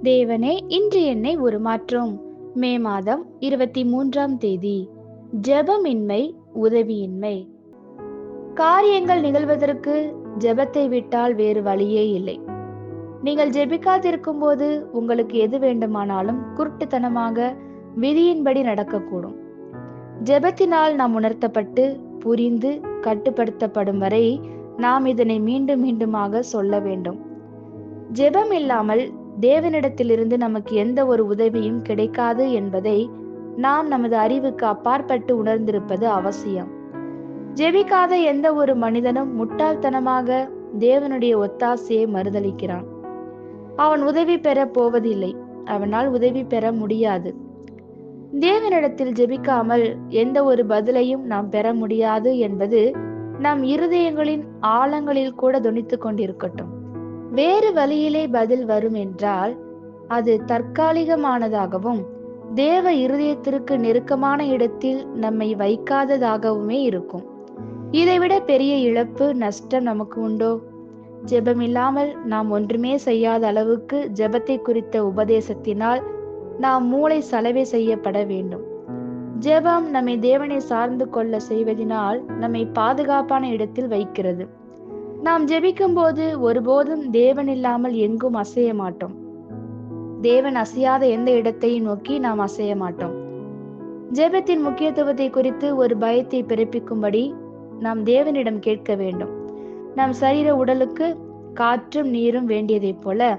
தேவனே, இன்று என்னை உருமாற்றும். மே மாதம் 23ஆம் தேதி. ஜெபமின்மை, உதவியின்மை. காரியங்கள் நிகழ்வதற்கு ஜெபத்தை விட்டால் வேறு வழியே இல்லை. நீங்கள் ஜெபிக்காதிருக்கும் போது உங்களுக்கு எது வேண்டுமானாலும் குருட்டுத்தனமாக விதியின்படி நடக்கக்கூடும். ஜெபத்தினால் நாம் உணர்த்தப்பட்டு புரிந்து கட்டுப்படுத்தப்படும் வரை நாம் இதனை மீண்டும் மீண்டுமாக சொல்ல வேண்டும். ஜெபம் இல்லாமல் தேவனிடத்திலிருந்து நமக்கு எந்த ஒரு உதவியும் கிடைக்காது என்பதை நாம் நமது அறிவுக்கு அப்பாற்பட்டு உணர்ந்திருப்பது அவசியம். ஜெபிக்காத எந்த ஒரு மனிதனும் முட்டாள்தனமாக தேவனுடைய ஒத்தாசையை மறுதலிக்கிறான். அவன் உதவி பெற போவதில்லை, அவனால் உதவி பெற முடியாது. தேவனிடத்தில் ஜெபிக்காமல் எந்த ஒரு பதிலையும் நாம் பெற முடியாது என்பது நம் இருதயங்களின் ஆழங்களில் கூட தொனித்துக் கொண்டிருக்கட்டும். வேறு வழியிலே பதில் வரும் என்றால் அது தற்காலிகமானதாகவும் தேவ இருதயத்திற்கு நெருக்கமான இடத்தில் நம்மை வைக்காததாகவுமே இருக்கும். இதைவிட பெரிய இழப்பு, நஷ்டம் நமக்கு உண்டோ? ஜெபம் இல்லாமல் நாம் ஒன்றுமே செய்யாத அளவுக்கு ஜெபத்தை குறித்த உபதேசத்தினால் நாம் மூளை சலவை செய்யப்பட வேண்டும். ஜெபம் நம்மை தேவனை சார்ந்து கொள்ள செய்வதனால் நம்மை பாதுகாப்பான இடத்தில் வைக்கிறது. நாம் ஜெபிக்கும் போது ஒருபோதும் தேவன் இல்லாமல் எங்கும் அசைய மாட்டோம். தேவன் அசையாத எந்த இடத்தையும் நோக்கி நாம் அசைய மாட்டோம். ஜெபத்தின் முக்கியத்துவத்தை குறித்து ஒரு பயத்தை பிறப்பிக்கும்படி நாம் தேவனிடம் கேட்க வேண்டும். நம் சரீர உடலுக்கு காற்றும் நீரும் வேண்டியதைப் போல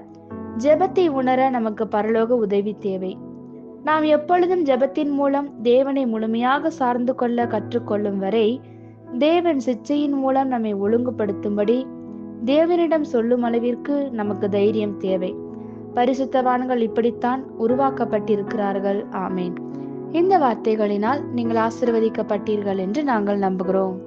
ஜெபத்தை உணர நமக்கு பரலோக உதவி தேவை. நாம் எப்பொழுதும் ஜெபத்தின் மூலம் தேவனை முழுமையாக சார்ந்து கொள்ள கற்றுக்கொள்ளும் வரை தேவன் சிச்சையின் மூலம் நம்மை ஒழுங்குபடுத்தும்படி தேவனிடம் சொல்லும் அளவிற்கு நமக்கு தைரியம் தேவை. பரிசுத்தவான்கள் இப்படித்தான் உருவாக்கப்பட்டிருக்கிறார்கள். ஆமேன். இந்த வார்த்தைகளினால் நீங்கள் ஆசீர்வதிக்கப்பட்டீர்கள் என்று நாங்கள் நம்புகிறோம்.